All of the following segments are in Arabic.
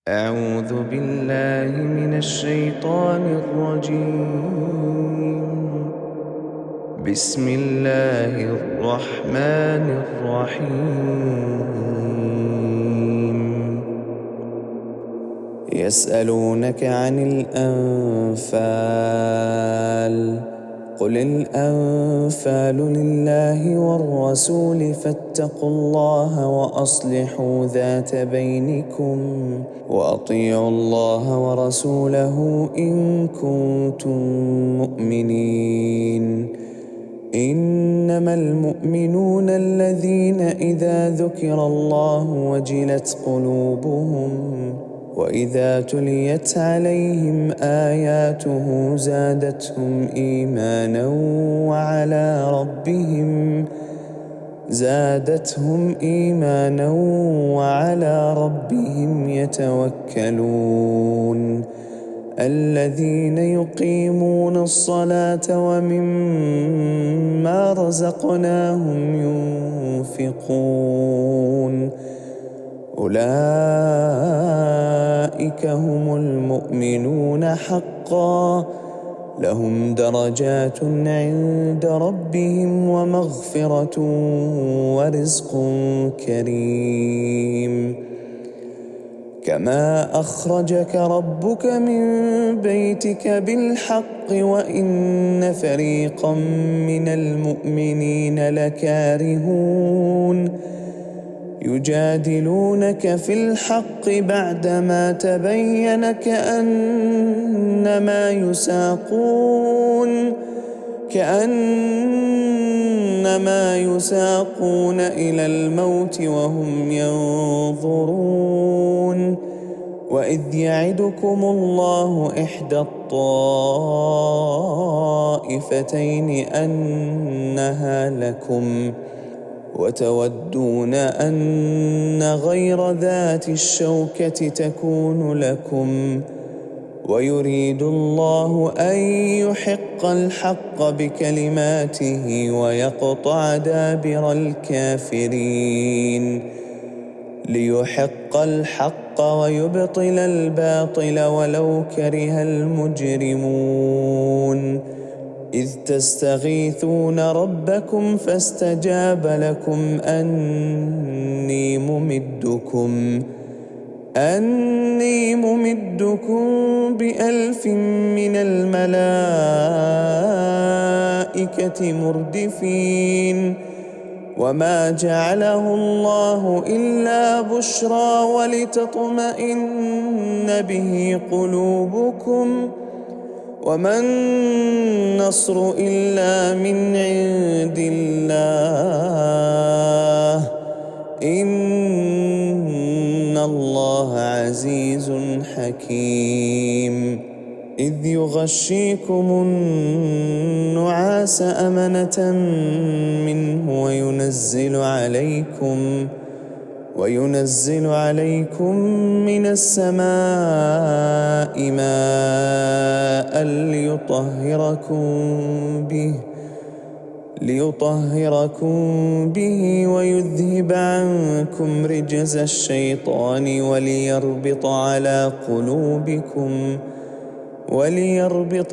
أعوذ بالله من الشيطان الرجيم. بسم الله الرحمن الرحيم. يسألونك عن الأنفال، قل الأنفال لله والرسول فاتقوا الله وأصلحوا ذات بينكم وأطيعوا الله ورسوله إن كنتم مؤمنين. إنما المؤمنون الذين إذا ذكر الله وجلت قلوبهم وإذا تليت عليهم آياته زادتهم إيمانا وعلى ربهم يتوكلون. الذين يقيمون الصلاة ومما رزقناهم ينفقون أولئك هم المؤمنون حقا، لهم درجات عند ربهم ومغفرة ورزق كريم. كما أخرجك ربك من بيتك بالحق وإن فريقا من المؤمنين لكارهون يجادلونك في الحق بعدما تبين كأنما يساقون إلى الموت وهم ينظرون. وإذ يعدكم الله إحدى الطائفتين أنها لكم وتودون أن غير ذات الشوكة تكون لكم، ويريد الله أن يحق الحق بكلماته ويقطع دابر الكافرين، ليحق الحق ويبطل الباطل ولو كره المجرمون. إذ تستغيثون ربكم فاستجاب لكم أني ممدكم ب1000 من الملائكة مردفين. وما جعله الله إلا بشرى ولتطمئن به قلوبكم، وما النصر إلا من عند الله، إن الله عزيز حكيم. إذ يغشيكم النعاس أمنة منه وينزل عليكم من السماء ماء ليطهركم به ويذهب عنكم رجز الشيطان وليربط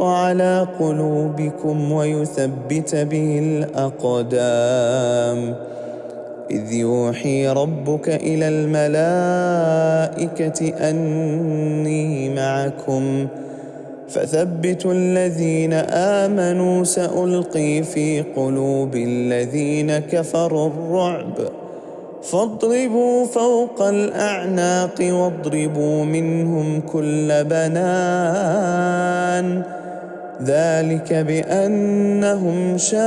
على قلوبكم ويثبت به الأقدام. إذ يوحي ربك إلى الملائكة أني معكم فثبتوا الذين آمنوا سألقي في قلوب الذين كفروا الرعب فاضربوا فوق الأعناق واضربوا منهم كل بنان، ذلك بأنهم شاقوا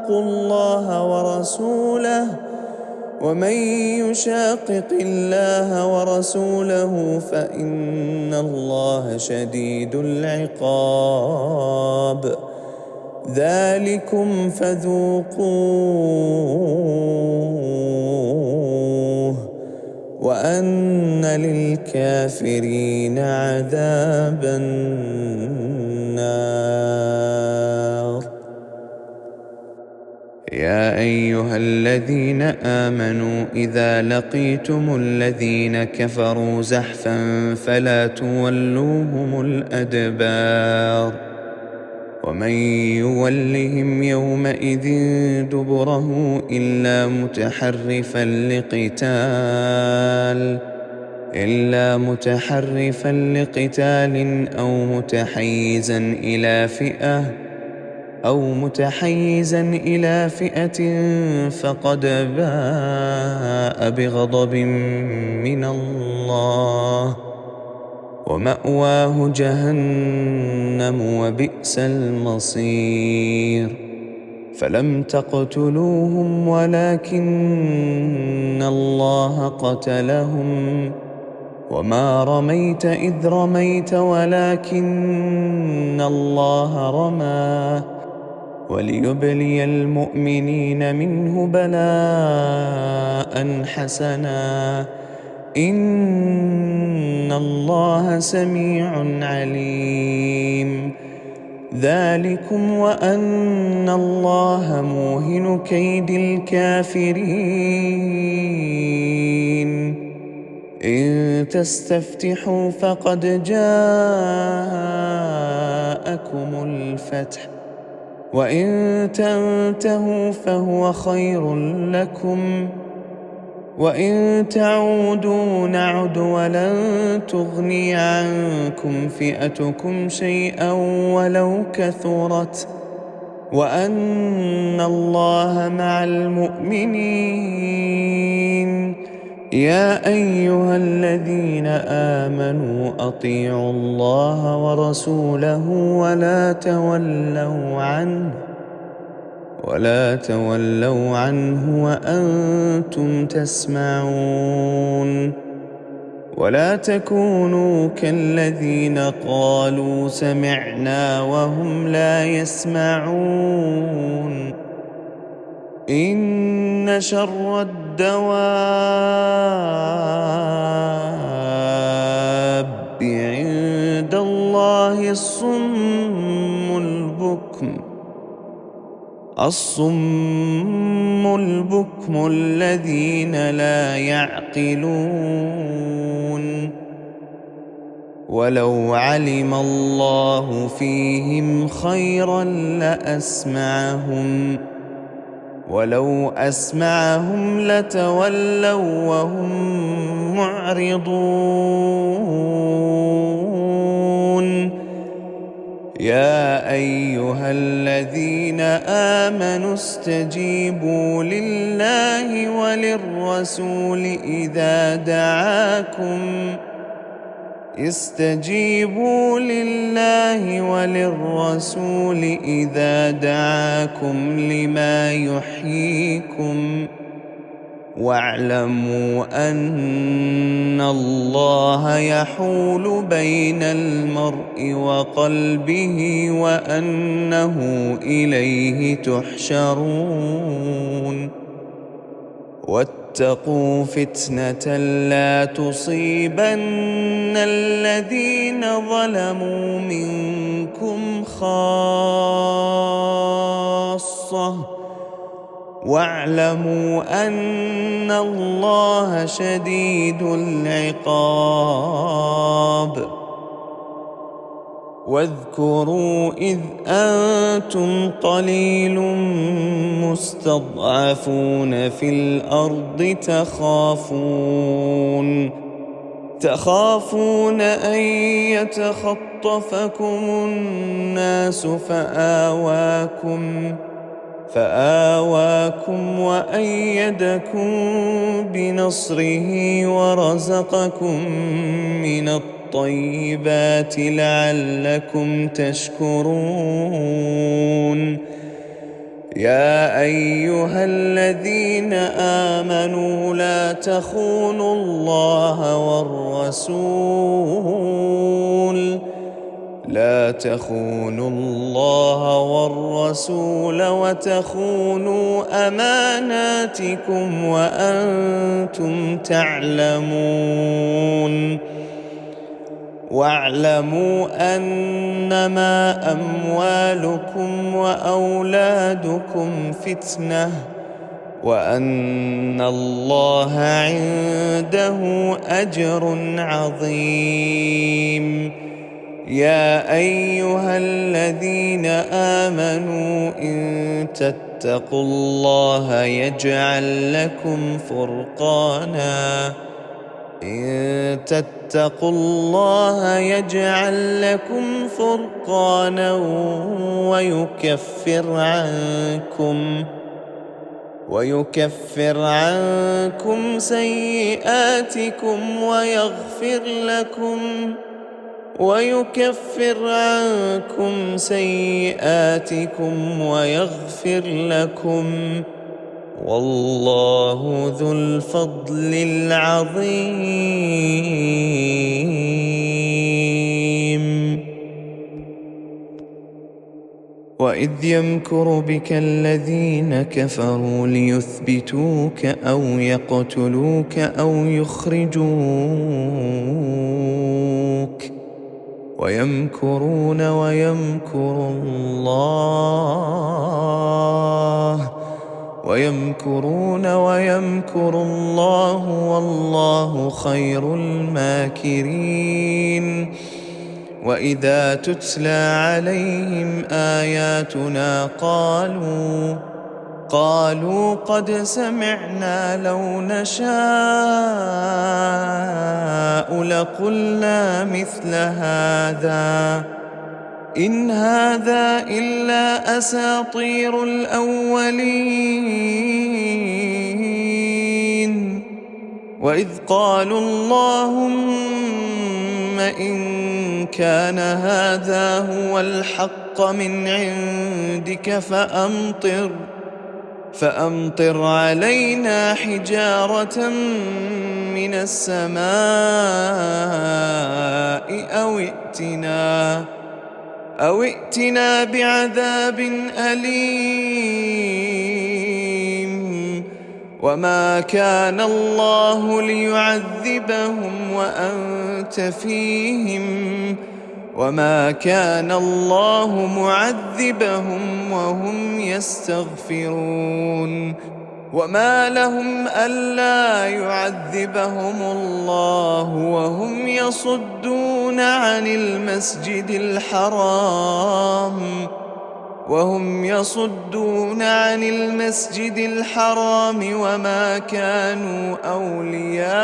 الله ورسوله، ومن يشاقق الله ورسوله فإن الله شديد العقاب. ذلكم فذوقوه وأن للكافرين عذاب النار. يا أيها الذين آمنوا إذا لقيتم الذين كفروا زحفا فلا تولوهم الأدبار ومن يولهم يومئذ دبره إلا متحرفا لقتال أو متحيزا إلى فئة فقد باء بغضب من الله ومأواه جهنم وبئس المصير فلم تقتلوهم ولكن الله قتلهم وما رميت إذ رميت ولكن الله رمى وليبلي المؤمنين منه بلاء حسنا إن الله سميع عليم ذلكم وأن الله موهن كيد الكافرين إن تستفتحوا فقد جاءكم الفتح وإن تنتهوا فهو خير لكم وإن تعودوا نعد ولن تغني عنكم فئتكم شيئا ولو كثرت وأن الله مع المؤمنين يا أيها الذين آمنوا أطيعوا الله ورسوله ولا تولوا عنه وأنتم تسمعون ولا تكونوا كالذين قالوا سمعنا وهم لا يسمعون إن شر الدواب عند الله الصم البكم الذين لا يعقلون ولو علم الله فيهم خيرا ولو أسمعهم لتولوا وهم معرضون يا أيها الذين آمنوا استجيبوا لله وللرسول إذا دعاكم لما يحييكم واعلموا أن الله يحول بين المرء وقلبه وأنه إليه تحشرون واتقوا فتنة لا تصيبن الذين ظلموا منكم خاصة واعلموا أن الله شديد العقاب واذكروا إذ أنتم قليل مستضعفون في الأرض تخافون أن يتخطفكم الناس فآواكم وأيدكم بنصره ورزقكم من الطيبات لعلكم تشكرون يا أيها الذين آمنوا لا تخونوا الله والرسول وتخونوا أماناتكم وأنتم تعلمون واعلموا أنما أموالكم وأولادكم فتنة وأن الله عنده أجر عظيم. يا أيها الذين آمنوا إن تتقوا الله يجعل لكم فرقانا ويكفر عنكم سيئاتكم ويغفر لكم والله ذو الفضل العظيم. وإذ يمكر بك الذين كفروا ليثبتوك أو يقتلوك أو يخرجوك ويمكرون ويمكر الله والله خير الماكرين. وإذا تتلى عليهم آياتنا قالوا قد سمعنا لو نشاء لقلنا مثل هذا إن هذا إلا أساطير الأولين. وإذ قالوا اللهم إن كان هذا هو الحق من عندك فأمطر علينا حجارة من السماء أو ائتنا بعذاب أليم. وما كان الله ليعذبهم وأنت فيهم وما كان الله معذبهم وهم يستغفرون. وما لهم ألا يعذبهم الله وهم يصدون عن المسجد الحرام وما كانوا أولياءه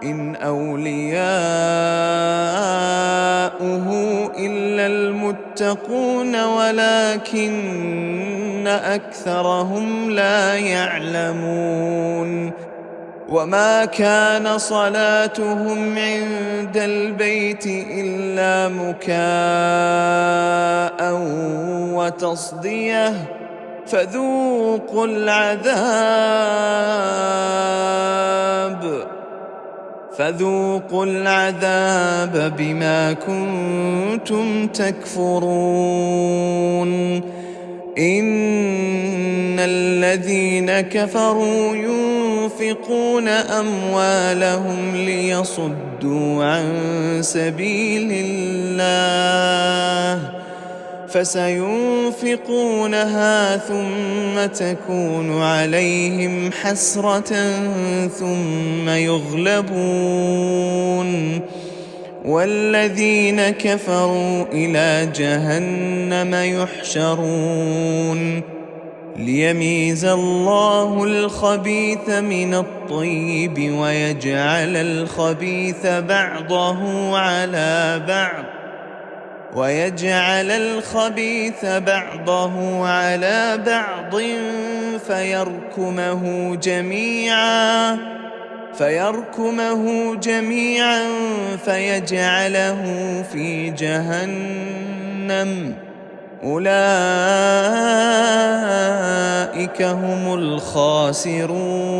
إن أولياؤه إلا المتقون ولكن أكثرهم لا يعلمون. وما كان صلاتهم عند البيت إلا مكاء وتصدية فذوقوا العذاب بما كنتم تكفرون. إن الذين كفروا ينفقون أموالهم ليصدوا عن سبيل الله فسينفقونها ثم تكون عليهم حسرة ثم يغلبون والذين كفروا إلى جهنم يحشرون ليميز الله الخبيث من الطيب ويجعل الخبيث بعضه على بعض فيركمه جميعا فيجعله في جهنم أولئك هم الخاسرون.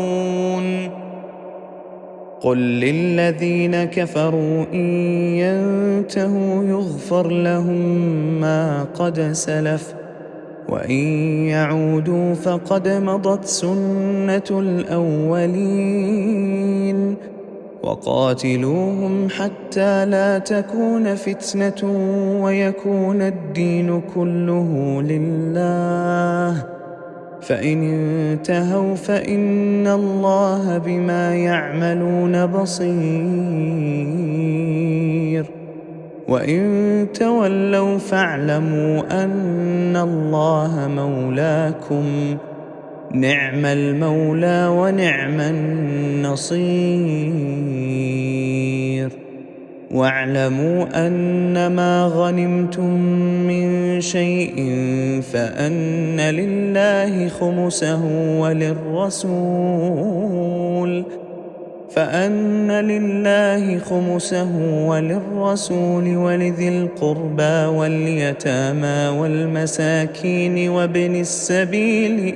قل للذين كفروا إن ينتهوا يغفر لهم ما قد سلف وإن يعودوا فقد مضت سنة الأولين وقاتلوهم حتى لا تكون فتنة ويكون الدين كله لله، فإن انتهوا فإن الله بما يعملون بصير، وإن تولوا فاعلموا أن الله مولاكم، نعم المولى ونعم النصير. واعلموا أنما غنمتم من شيء فأن لله خمسه وللرسول ولذي القربى واليتامى والمساكين وابن السبيل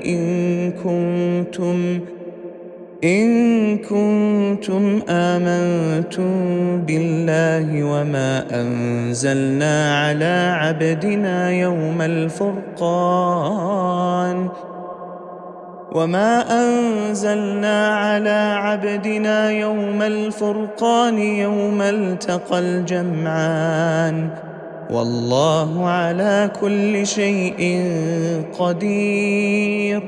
إن كنتم آمنتم بالله وما أنزلنا على عبدنا يوم الفرقان يوم التقى الجمعان، والله على كل شيء قدير.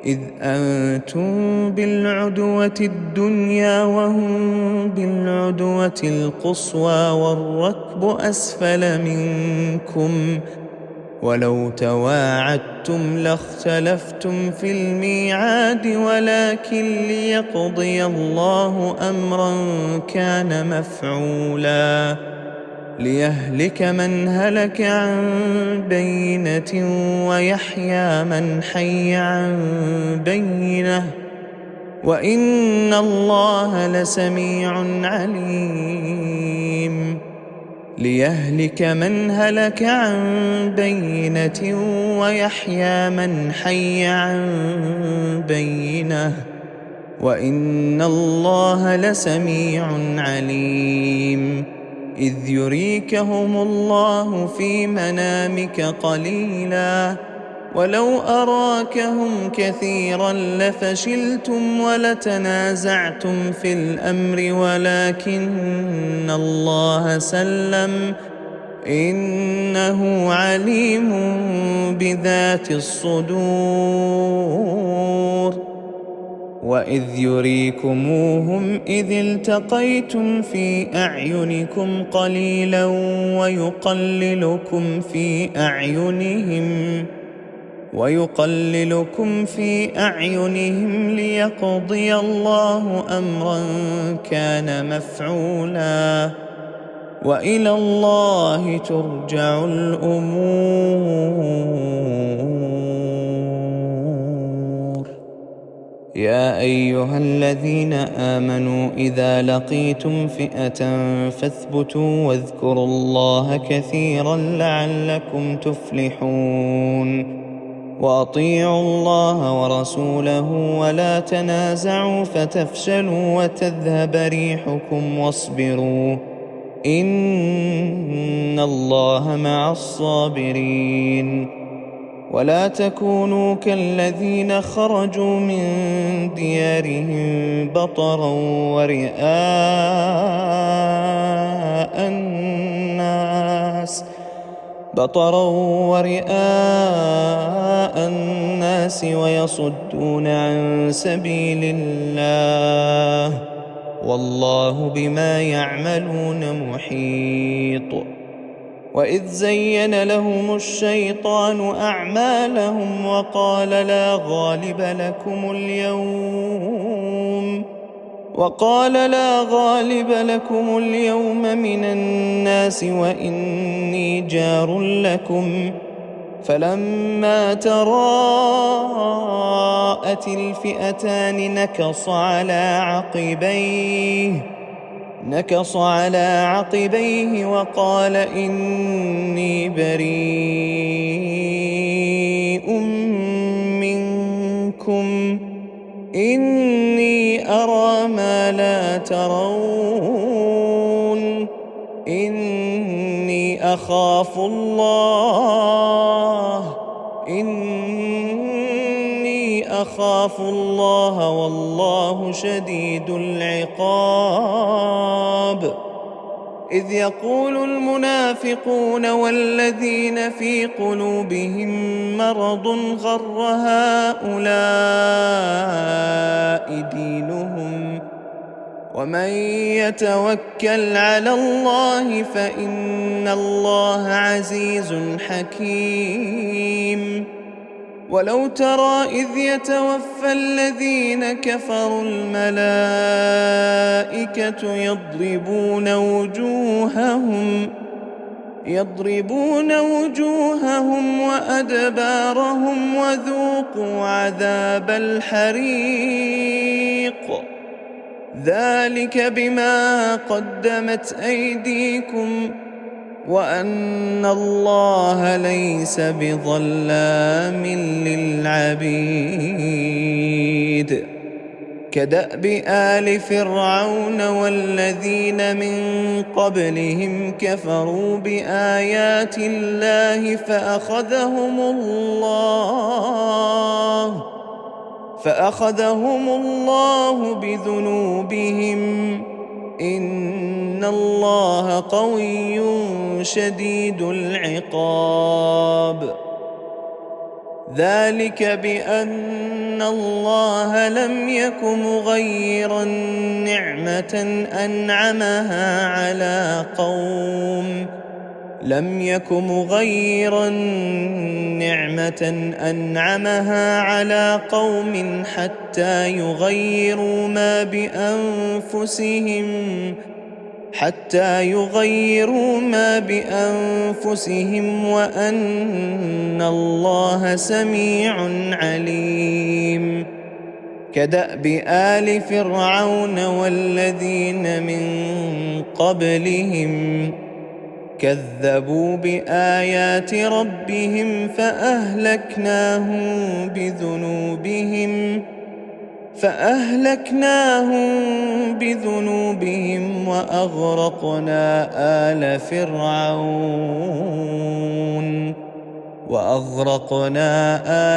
إذ أنتم بالعدوة الدنيا وهم بالعدوة القصوى والركب أسفل منكم، ولو تواعدتم لاختلفتم في الميعاد، ولكن ليقضي الله أمرا كان مفعولا ليهلك من هلك عن بينة ويحيى من حي عن بينة، وإن الله لسميع عليم. ليهلك من هلك عن بينة ويحيى من حي عن بينة، وإن الله لسميع عليم. إذ يريكهم الله في منامك قليلا ولو أراكهم كثيرا لفشلتم ولتنازعتم في الأمر ولكن الله سلم، إنه عليم بذات الصدور. وإذ يريكموهم إذ التقيتم في أعينكم قليلا ويقللكم في أعينهم ليقضي الله أمرا كان مفعولا، وإلى الله ترجع الأمور. يا أيها الذين آمنوا إذا لقيتم فئة فاثبتوا واذكروا الله كثيرا لعلكم تفلحون. وأطيعوا الله ورسوله ولا تنازعوا فتفشلوا وتذهب ريحكم واصبروا إن الله مع الصابرين. ولا تكونوا كالذين خرجوا من ديارهم بطرا ورئاء الناس ويصدون عن سبيل الله، والله بما يعملون محيط. وإذ زين لهم الشيطان أعمالهم وقال لا غالب لكم اليوم من الناس وإني جار لكم، فلما تراءت الفئتان نكص على عقبيه وقال إني بريء منكم إني أرى ما لا ترون إني أخاف الله وخافوا الله والله شديد العقاب. إذ يقول المنافقون والذين في قلوبهم مرض غر هؤلاء دينهم ومن يتوكل على الله فإن الله عزيز حكيم. ولو ترى إذ يتوفى الذين كفروا الملائكة يضربون وجوههم وأدبارهم وذوقوا عذاب الحريق ذلك بما قدمت أيديكم وأن الله ليس بظلام للعبيد. كدأب آل فرعون والذين من قبلهم كفروا بآيات الله فأخذهم الله بذنوبهم إن الله قوي شديد العقاب. ذلك بأن الله لم يك مغيرا نعمة أنعمها على قوم حتى يغيروا ما بأنفسهم وأن الله سميع عليم. كدأب آل فرعون والذين من قبلهم كذبوا بآيات ربهم فأهلكناهم بذنوبهم وأغرقنا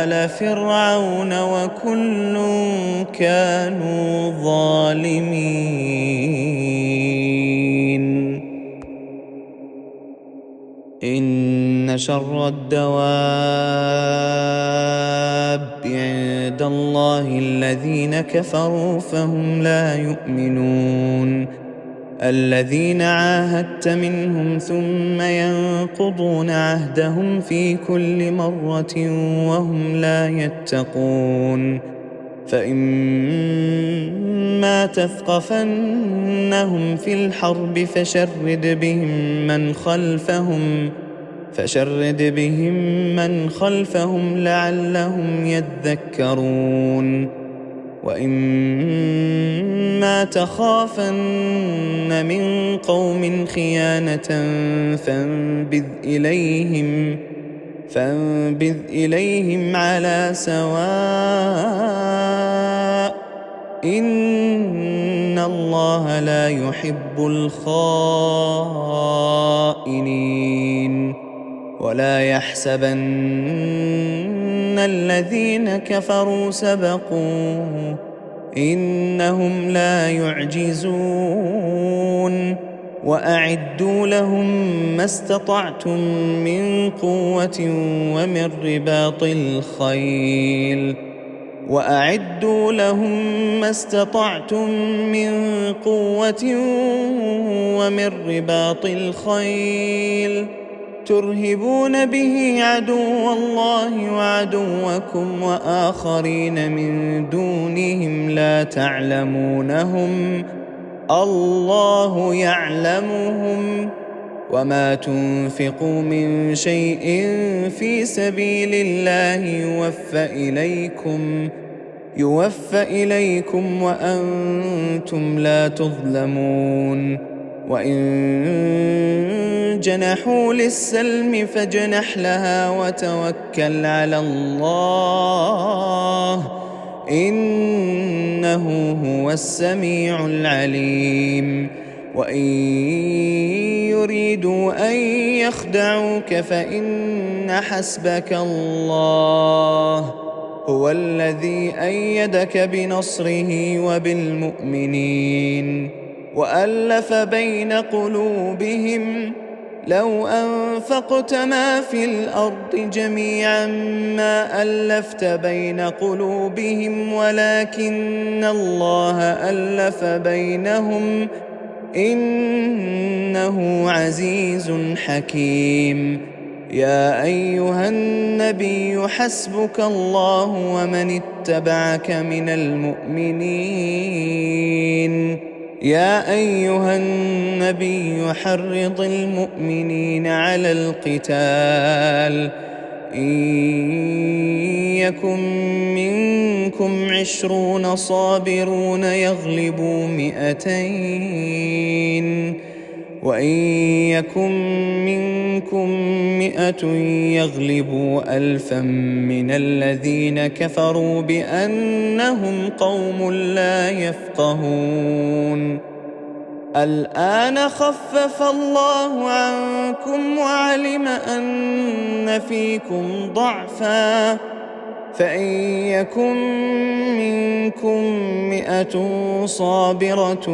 آل فرعون وكل كانوا ظالمين. إن شر الدواب عند الله الذين كفروا فهم لا يؤمنون. الذين عاهدت منهم ثم ينقضون عهدهم في كل مرة وهم لا يتقون. فإما تثقفنهم في الحرب فشرد بهم من خلفهم لعلهم يذكرون. وإما تخافن من قوم خيانة فانبذ إليهم على سواء إن الله لا يحب الخائنين. ولا يحسبن الذين كفروا سبقوا إنهم لا يعجزون. وأعدوا لهم ما استطعتم من قوة ومن رباط الخيل ترهبون به عدو الله وعدوكم وآخرين من دونهم لا تعلمونهم الله يعلمهم. وما تنفقوا من شيء في سبيل الله يوفى إليكم وأنتم لا تظلمون. وإن جنحوا للسلم فاجنح لها وتوكل على الله إنه هو السميع العليم. وإن يريدوا أن يخدعوك فإن حسبك الله هو الذي أيدك بنصره وبالمؤمنين وألف بين قلوبهم لو أنفقت ما في الأرض جميعا ما ألفت بين قلوبهم ولكن الله ألف بينهم إنه عزيز حكيم. يا أيها النبي حسبك الله ومن اتبعك من المؤمنين. يا أيها النبي حرض المؤمنين على القتال إن يكن منكم 20 صابرون يغلبوا 200 وإن يكن منكم 100 يغلبوا 1000 من الذين كفروا بأنهم قوم لا يفقهون. الآن خفف الله عنكم وعلم أن فيكم ضعفا فإن يكن منكم 100 صابرة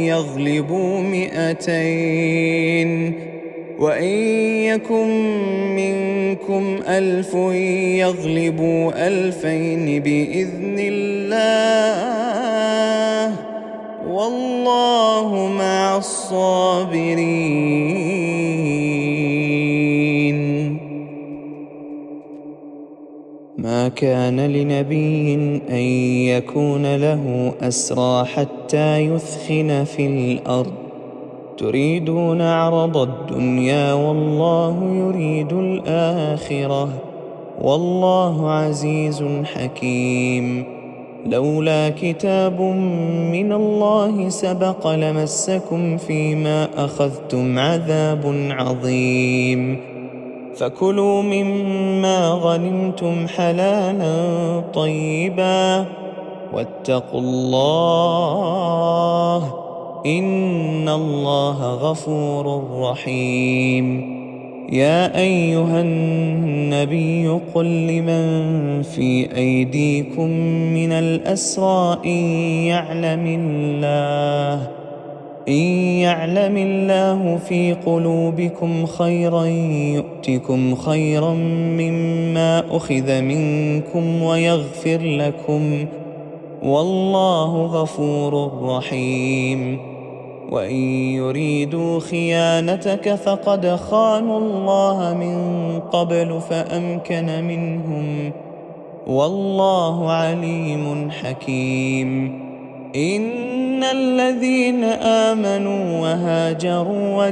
يغلبوا 200 وإن يكن منكم 1000 يغلبوا 2000 بإذن الله والله مع الصابرين. ما كان لنبي أن يكون له أسرى حتى يثخن في الأرض تريدون عرض الدنيا والله يريد الآخرة والله عزيز حكيم. لولا كتاب من الله سبق لمسكم فيما أخذتم عذاب عظيم. فكلوا مما غنمتم حلالا طيبا واتقوا الله إن الله غفور رحيم. يا أيها النبي قل لمن في أيديكم من الأسرى إن يعلم الله في قلوبكم خيرا يؤتكم خيرا مما أخذ منكم ويغفر لكم والله غفور رحيم. وإن يريدوا خيانتك فقد خانوا الله من قبل فأمكن منهم والله عليم حكيم. إن الذين آمنوا وهاجروا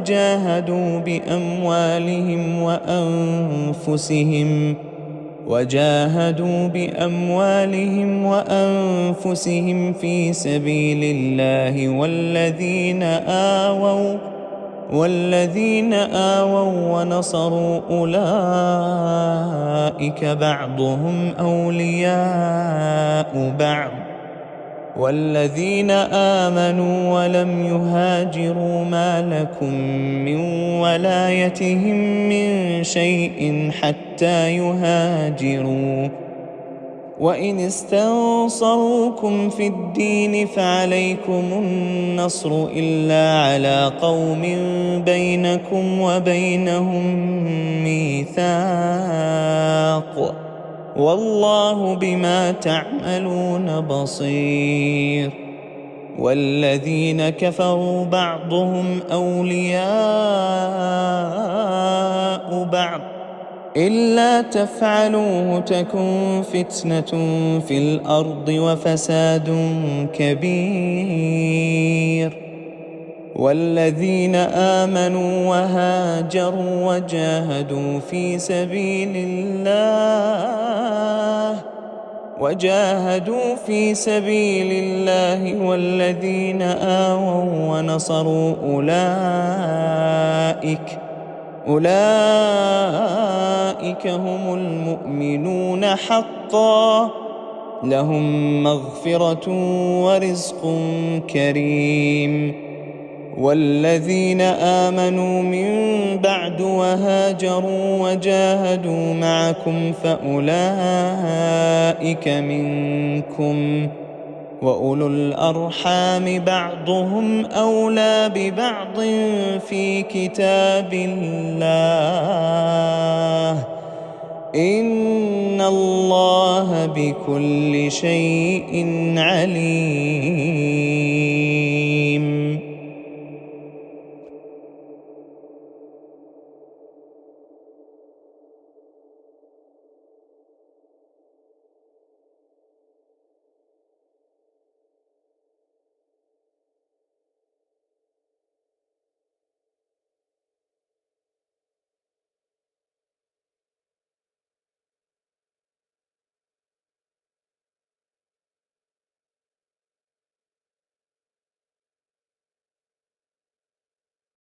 وجاهدوا بأموالهم وأنفسهم في سبيل الله والذين آووا ونصروا أولئك بعضهم أولياء بعض والذين آمنوا ولم يهاجروا ما لكم من ولايتهم من شيء حتى يهاجروا وإن استنصروكم في الدين فعليكم النصر إلا على قوم بينكم وبينهم ميثاق والله بما تعملون بصير. والذين كفروا بعضهم أولياء بعض إلا تفعلوه تكن فتنة في الأرض وفساد كبير. والذين آمنوا وهاجروا وجاهدوا في سبيل الله والذين آووا ونصروا أولئك هم المؤمنون حقا لهم مغفرة ورزق كريم. والذين آمنوا من بعد وهاجروا وجاهدوا معكم فأولئك منكم، وأولو الأرحام بعضهم أولى ببعض في كتاب الله، إن الله بكل شيء عليم.